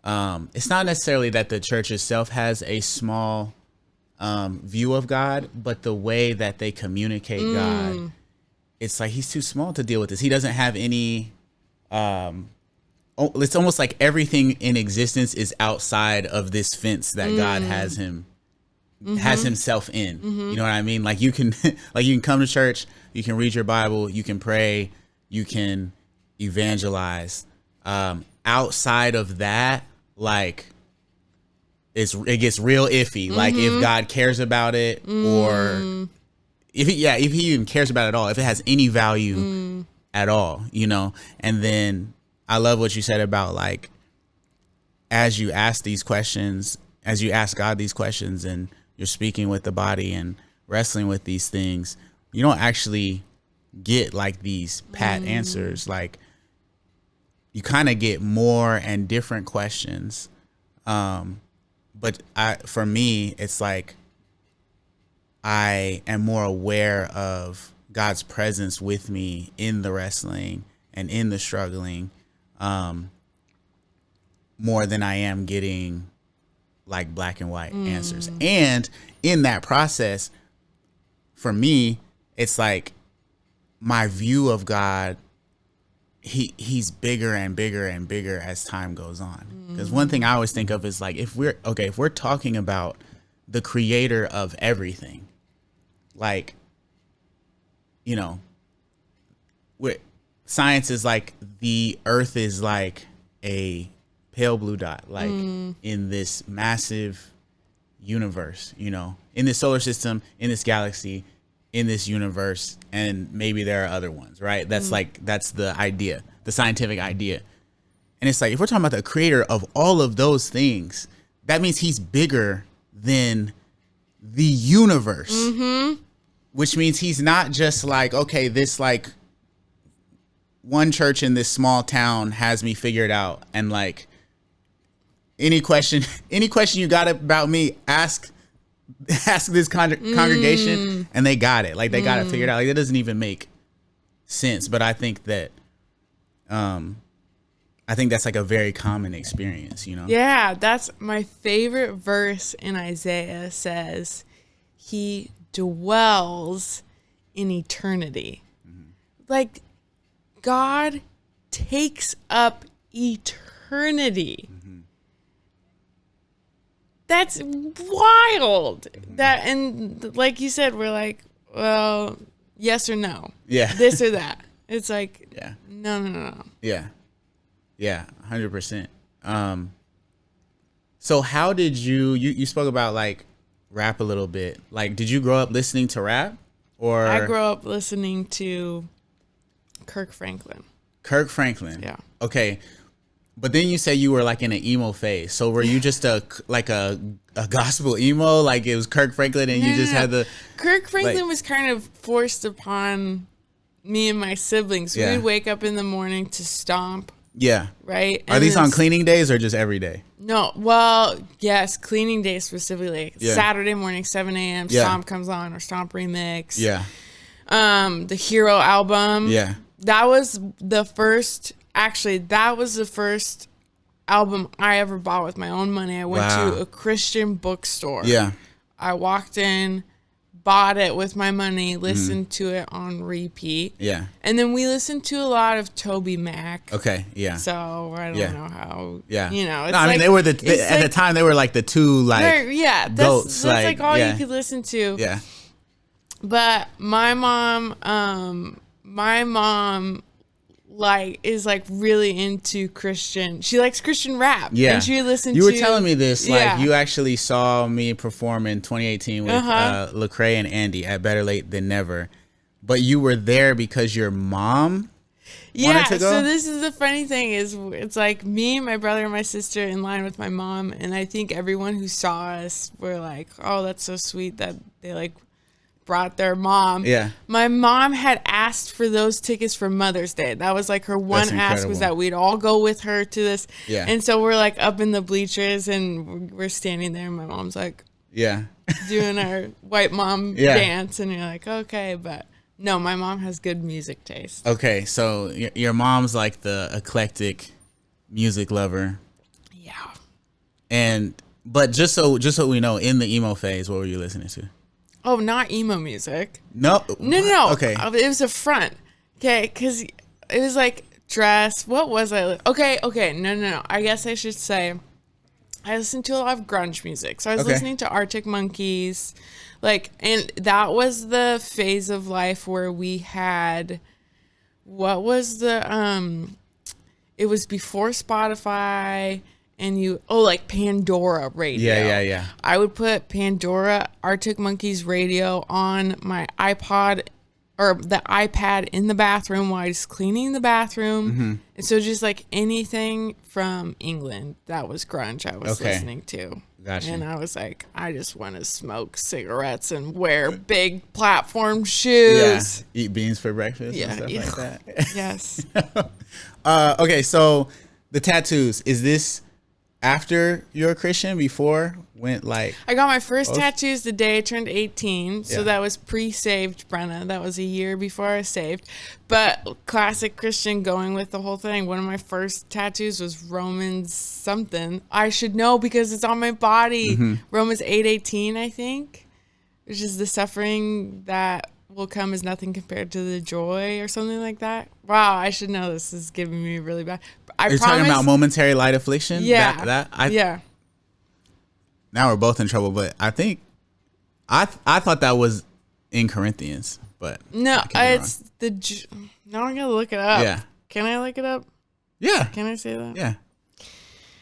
it's not necessarily that the church itself has a small view of God, but the way that they communicate God, it's like he's too small to deal with this. He doesn't have any, it's almost like everything in existence is outside of this fence that God has himself in. You know what I mean? Like you can come to church, you can read your Bible, you can pray, you can evangelize. Outside of that, like it gets real iffy. Like if God cares about it, or if he even cares about it at all, if it has any value at all, and then I love what you said about like, as you ask these questions, as you ask God these questions and you're speaking with the body and wrestling with these things, you don't actually get like these pat answers. Like you kind of get more and different questions. But for me, it's like I am more aware of God's presence with me in the wrestling and in the struggling, more than I am getting like black and white answers. And in that process, for me, it's like my view of God, he's bigger and bigger and bigger as time goes on. Because one thing I always think of is like, if we're talking about the creator of everything, like, science is like the earth is like a pale blue dot, like in this massive universe, in this solar system, in this galaxy, in this universe, and maybe there are other ones, right? That's that's the idea, the scientific idea. And it's like, if we're talking about the creator of all of those things, that means he's bigger than the universe, which means he's not just like, okay, this like one church in this small town has me figured out, and like any question you got about me, ask this congregation, and they got it. Like they got it figured out. Like it doesn't even make sense, but I think that that's like a very common experience, you know? Yeah, that's my favorite verse in Isaiah says, he dwells in eternity. Like, God takes up eternity. That's wild. That, and like you said, we're like, well, yes or no. Yeah. This or that. It's like, Yeah. No. Yeah. Yeah, 100%. So how did you spoke about like rap a little bit. Like, did you grow up listening to rap? Or I grew up listening to Kirk Franklin. Kirk Franklin. Yeah. Okay. But then you say you were like in an emo phase. So were you just a gospel emo? Like it was Kirk Franklin and you just had the... Kirk Franklin was kind of forced upon me and my siblings. Yeah. We'd wake up in the morning to stomp. Yeah. Right? Are these on cleaning days or just every day? No. Well, yes, cleaning day specifically. Yeah. Saturday morning, 7 a.m. Yeah. Stomp comes on, or Stomp Remix. Yeah. The Hero album. Yeah. That was the first... Actually, that was the first album I ever bought with my own money. I went to a Christian bookstore. Yeah. I walked in, bought it with my money, listened to it on repeat. Yeah. And then we listened to a lot of Toby Mac. Okay. Yeah. So I don't know how. Yeah. You know. It's no, I mean they were at the time they were like the two like goats. That's like all you could listen to. Yeah. But my mom like is like really into Christian. She likes Christian rap. Yeah. And she listened You were telling me this, like Yeah. you actually saw me perform in 2018 with Lecrae and Andy at Better Late Than Never. But you were there because your mom wanted to go? So this is the funny thing is it's like me, my brother, and my sister in line with my mom, and I think everyone who saw us were like, oh, that's so sweet that they like brought their mom. Yeah. My mom had asked for those tickets for Mother's Day. That was like her one ask, was that we'd all go with her to this. Yeah. And so we're like up in the bleachers and we're standing there and my mom's like doing our white mom dance, and you're like, okay, but no, my mom has good music taste. Okay, so your mom's like the eclectic music lover. Yeah. But just so we know, in the emo phase, what were you listening to? Oh, not emo music. No. Okay. It was a front. Okay, because it was like dress. What was I? Okay. No. I guess I should say I listened to a lot of grunge music. So I was listening to Arctic Monkeys. And that was the phase of life where we had, what was the, it was before Spotify. And like Pandora radio. Yeah. I would put Pandora, Arctic Monkeys radio on my iPod or the iPad in the bathroom while I was cleaning the bathroom. Mm-hmm. And so just like anything from England, that was grunge I was listening to. Gotcha. And I was like, I just want to smoke cigarettes and wear big platform shoes. Yeah. Eat beans for breakfast and stuff like that. Yes. Okay, so the tattoos, is this after you're a Christian, before went like... I got my first tattoos the day I turned 18. So that was pre-saved Brenna. That was a year before I was saved. But classic Christian, going with the whole thing. One of my first tattoos was Romans something. I should know because it's on my body. Mm-hmm. Romans 8:18, I think. Which is the suffering that will come as nothing compared to the joy or something like that. Wow, I should know. This is giving me really bad. You're talking about momentary light affliction? Yeah. Yeah. Now we're both in trouble, but I think I thought that was in Corinthians, but no, it's now I'm gonna look it up. Yeah. Can I look it up? Yeah. Can I say that? Yeah.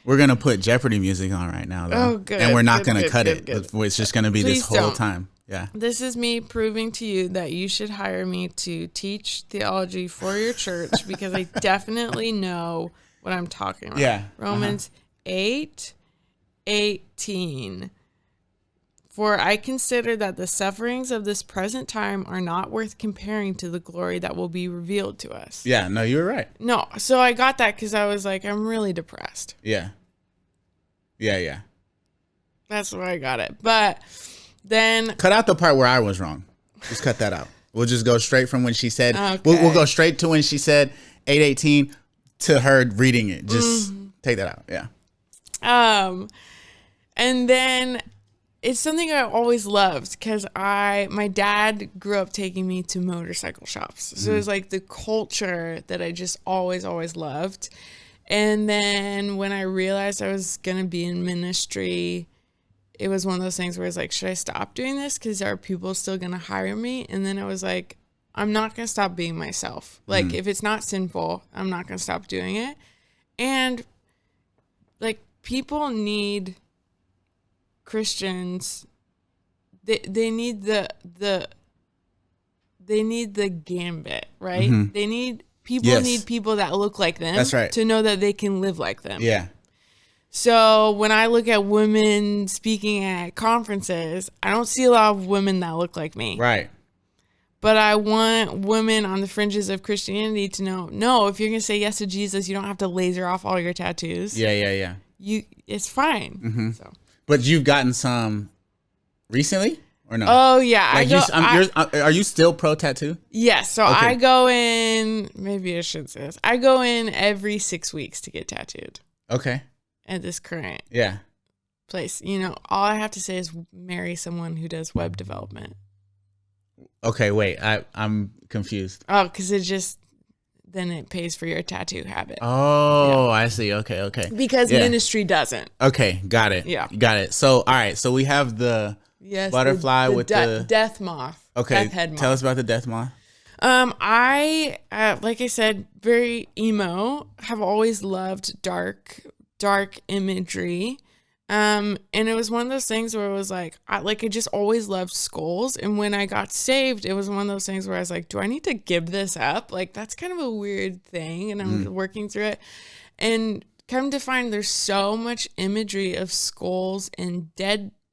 We're gonna put Jeopardy music on right now, though. Oh, good. And we're not gonna cut it. It's just gonna be Please this whole don't. time. Yeah. This is me proving to you that you should hire me to teach theology for your church because I definitely know what I'm talking about. Yeah. Romans 8:18. For I consider that the sufferings of this present time are not worth comparing to the glory that will be revealed to us. Yeah, no, you were right. No, so I got that because I was like, I'm really depressed. Yeah. Yeah. That's where I got it. But then... Cut out the part where I was wrong. Just cut that out. We'll just go straight from when she said... Okay. We'll go straight to when she said 8:18 to her reading it. Just take that out. Yeah. And then... It's something I always loved because my dad grew up taking me to motorcycle shops. So it was like the culture that I just always loved. And then when I realized I was going to be in ministry, it was one of those things where it's like, should I stop doing this? Because are people still going to hire me? And then I was like, I'm not going to stop being myself. Like, if it's not sinful, I'm not going to stop doing it. And like, people need... Christians, they need the gambit, right? They need people that look like them. That's right. To know that they can live like them. Yeah. So when I look at women speaking at conferences, I don't see a lot of women that look like me. Right. But I want women on the fringes of Christianity to know, no, if you're going to say yes to Jesus, you don't have to laser off all your tattoos. Yeah. It's fine. So. But you've gotten some recently or no? Oh yeah, like are you still pro tattoo? Yes. So okay. I go in. Maybe I should say this. I go in every 6 weeks to get tattooed. Okay. At this current place, all I have to say is marry someone who does web development. Okay, wait. I'm confused. Oh, because then it pays for your tattoo habit. Oh, yeah. I see. Okay. Because ministry doesn't. Okay, got it. Yeah. Got it. So, all right. So we have the butterfly with the death moth. Okay. Death head moth. Tell us about the death moth. I, like I said, very emo, have always loved dark imagery. And it was one of those things where it was like, I just always loved skulls. And when I got saved, it was one of those things where I was like, do I need to give this up? Like, that's kind of a weird thing. And I'm working through it. And come to find there's so much imagery of skulls and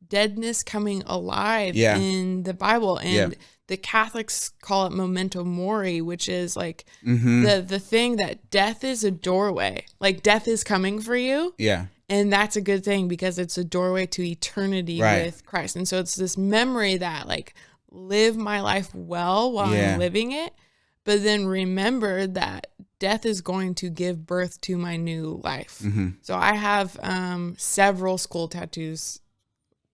deadness coming alive in the Bible. And the Catholics call it memento mori, which is like the thing that death is a doorway. Like, death is coming for you. Yeah. And that's a good thing because it's a doorway to eternity with Christ. And so it's this memory that like live my life well while I'm living it, but then remember that death is going to give birth to my new life. So I have several skull tattoos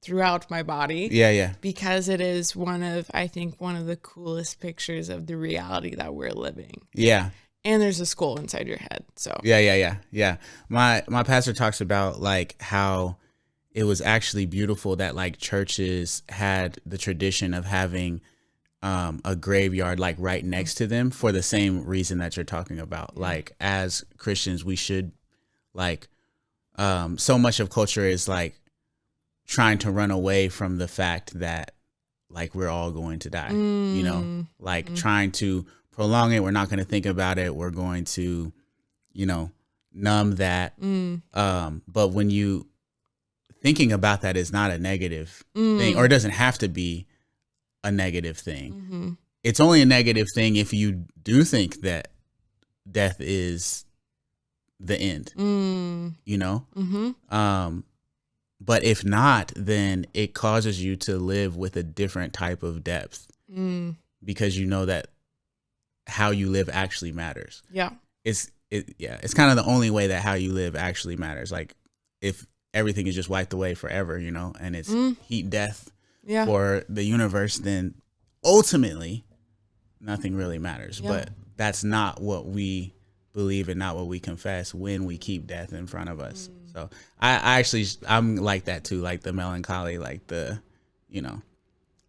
throughout my body. Yeah. Because it is I think one of the coolest pictures of the reality that we're living. Yeah. And there's a skull inside your head. So yeah. My pastor talks about like how it was actually beautiful that like churches had the tradition of having a graveyard like right next to them for the same reason that you're talking about. Like, as Christians, we should like so much of culture is like trying to run away from the fact that like we're all going to die, trying to prolong it. We're not going to think about it. We're going to, numb that. But when you thinking about that is not a negative thing, or it doesn't have to be a negative thing. It's only a negative thing if you do think that death is the end, but if not, then it causes you to live with a different type of depth because you know that how you live actually matters. Yeah. It's kind of the only way that how you live actually matters. Like, if everything is just wiped away forever, and it's heat death for the universe, then ultimately nothing really matters. But that's not what we believe and not what we confess when we keep death in front of us. So I'm like that too, like the melancholy, like the,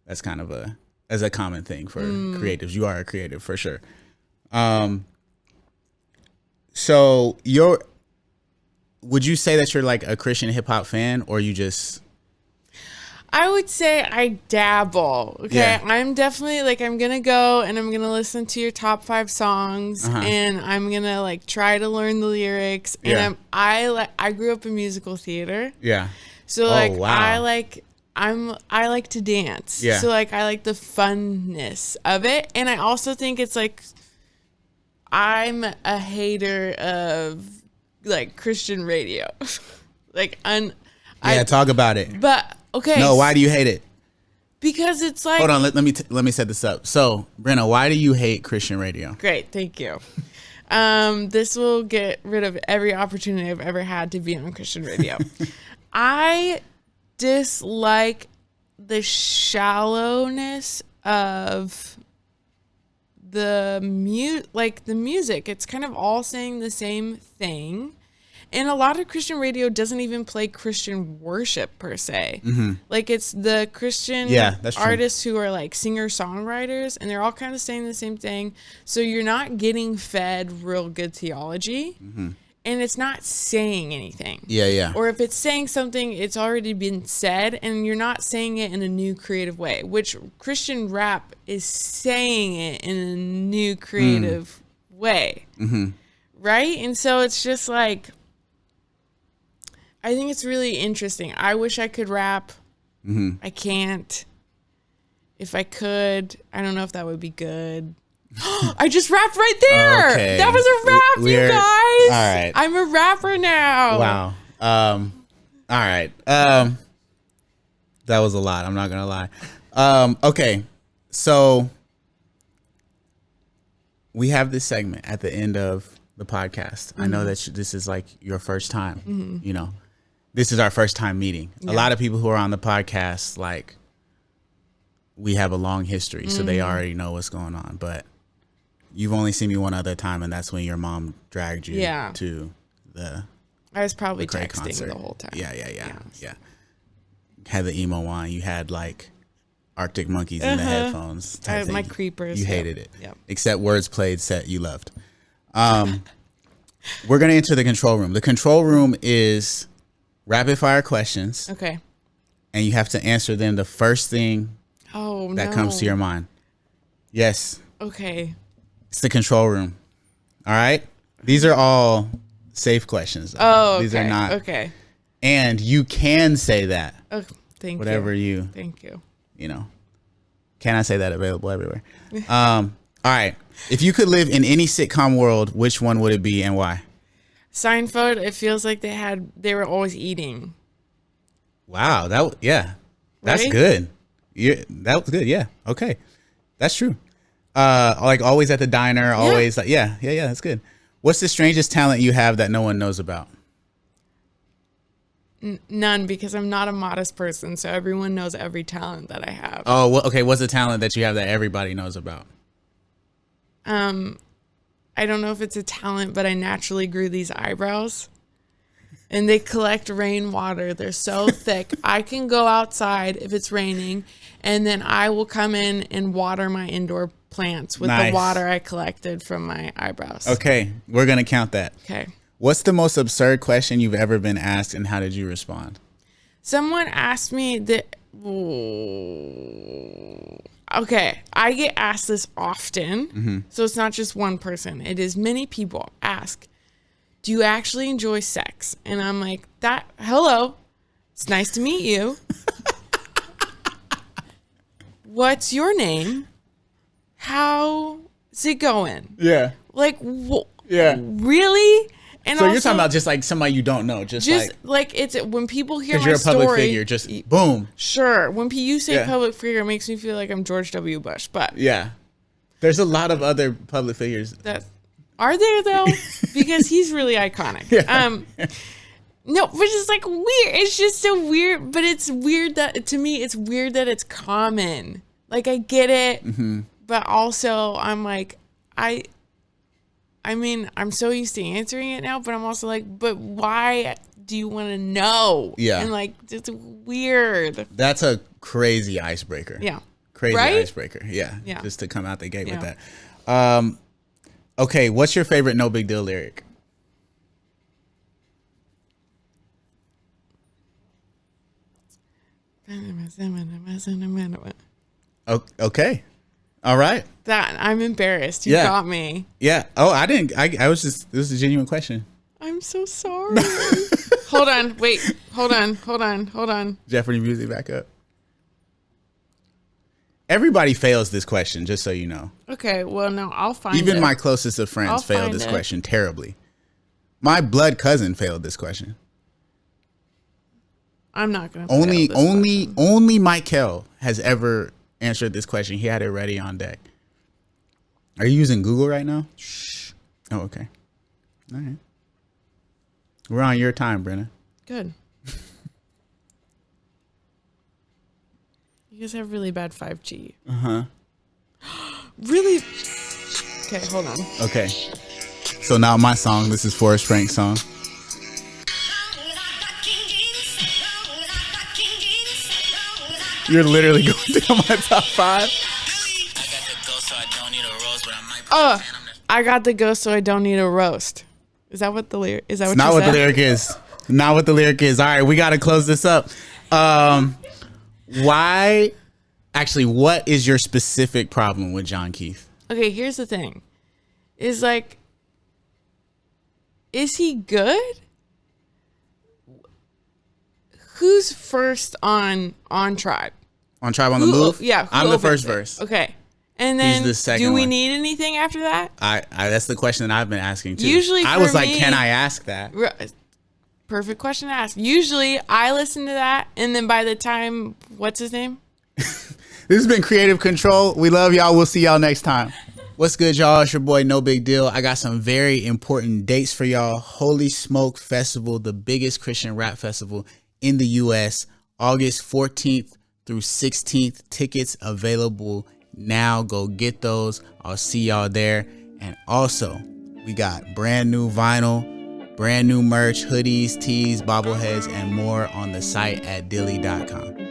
that's kind of as a common thing for creatives. You are a creative for sure. So would you say that you're like a Christian hip hop fan, or you just? I would say I dabble. Okay. Yeah. I'm definitely like, I'm going to go and I'm going to listen to your top 5 songs and I'm going to like try to learn the lyrics. And I grew up in musical theater. Yeah. So like, I like to dance. Yeah. So like I like the funness of it. And I also think it's like I'm a hater of like Christian radio. Like talk about it. But okay. No, why do you hate it? Because it's like, hold on, let me set this up. So, Brenna, why do you hate Christian radio? Great, thank you. This will get rid of every opportunity I've ever had to be on Christian radio. I dislike the shallowness of the music. It's kind of all saying the same thing. And a lot of Christian radio doesn't even play Christian worship per se. Mm-hmm. Like it's the Christian artists who are like singer-songwriters, and they're all kind of saying the same thing. So you're not getting fed real good theology, and it's not saying anything. Yeah. Or if it's saying something, it's already been said, and you're not saying it in a new creative way, which Christian rap is saying it in a new creative way. Mm-hmm. Right? And so it's just like, I think it's really interesting. I wish I could rap. Mm-hmm. I can't. If I could, I don't know if that would be good. I just rapped right there. Okay. That was a rap, you guys. All right. I'm a rapper now. Wow. All right. That was a lot. I'm not going to lie. Okay. So we have this segment at the end of the podcast. I know that this is like your first time, you know. This is our first time meeting. Yeah. A lot of people who are on the podcast, like, we have a long history, so they already know what's going on. But you've only seen me one other time, and that's when your mom dragged you to the I was probably Craig texting concert. The whole time. Yeah. Had the emo on. You had, like, Arctic Monkeys in the headphones. I had my creepers. You hated it. Yep. Except Words Played set you loved. We're going to enter the control room. The control room is rapid fire questions. Okay. And you have to answer them the first thing that comes to your mind. Yes. Okay. It's the control room. All right. These are all safe questions. Though. Oh, okay. These are not. Okay. And you can say that. Oh, thank whatever you. Thank you. You know. Can I say that? Available everywhere. All right. If you could live in any sitcom world, which one would it be and why? Seinfeld. It feels like they were always eating. Wow. That's right? good. That was good. Yeah. Okay. That's true. Like always at the diner, always like, yeah. That's good. What's the strangest talent you have that no one knows about? None, because I'm not a modest person. So everyone knows every talent that I have. Oh, well, okay. What's the talent that you have that everybody knows about? I don't know if it's a talent, but I naturally grew these eyebrows. And they collect rainwater. They're so thick. I can go outside if it's raining, and then I will come in and water my indoor plants with the water I collected from my eyebrows. Okay, we're going to count that. Okay. What's the most absurd question you've ever been asked, and how did you respond? Someone asked me that... Okay, I get asked this often, so it's not just one person. It is many people ask, do you actually enjoy sex? And I'm like, hello, it's nice to meet you. What's your name? How's it going? Yeah. Like, really? And so you're talking about just like somebody you don't know, just like it's when people hear my you're a public story, figure, just boom. Sure, when you say public figure, it makes me feel like I'm George W. Bush, but there's a lot of other public figures. That are there though, because he's really iconic. No, but it's like weird. It's just so weird, but it's weird that to me, it's weird that it's common. Like I get it, but also I'm like I mean, I'm so used to answering it now, but I'm also like, but why do you want to know? Yeah. And like, it's weird. That's a crazy icebreaker. Yeah. Crazy icebreaker. Yeah. Just to come out the gate with that. Okay. What's your favorite No Big Deal lyric? Okay. All right. That I'm embarrassed. You got me. Yeah. Oh, I didn't. I was just. This was a genuine question. I'm so sorry. Hold on. Wait. Hold on. Jeopardy music back up. Everybody fails this question, just so you know. Okay, well, no, I'll find it. Even my closest of friends failed this question terribly. My blood cousin failed this question. I'm not gonna. Only Michael has ever answered this question. He had it ready on deck. Are you using Google right now? Shh. Oh, okay. All right. We're on your time, Brenna. Good. You guys have really bad 5G. Really? Okay, hold on. Okay. So now my song. This is Forrest Frank's song. You're literally going down my top 5. Oh, I got the ghost, so I don't need a roast. Is that what the lyric? Is that what? Not what the lyric is. Not what the lyric is. All right, we got to close this up. Why? Actually, what is your specific problem with John Keith? Okay, here's the thing. Is like, is he good? Who's first on Tribe? On Tribe on the Move? Yeah, I'm the first verse. Okay. And then He's the second do we one. need anything after that? I that's the question that I've been asking too. Usually I for was like, me- can I ask that? Perfect question to ask. Usually I listen to that, and then by the time, what's his name? This has been Creative Control. We love y'all. We'll see y'all next time. What's good, y'all? It's your boy, No Big Deal. I got some very important dates for y'all. Holy Smoke Festival, the biggest Christian rap festival in the U.S., August 14th through 16th. Tickets available now. Go get those. I'll see y'all there. And also, we got brand new vinyl, brand new merch, hoodies, tees, bobbleheads, and more on the site at dilly.com.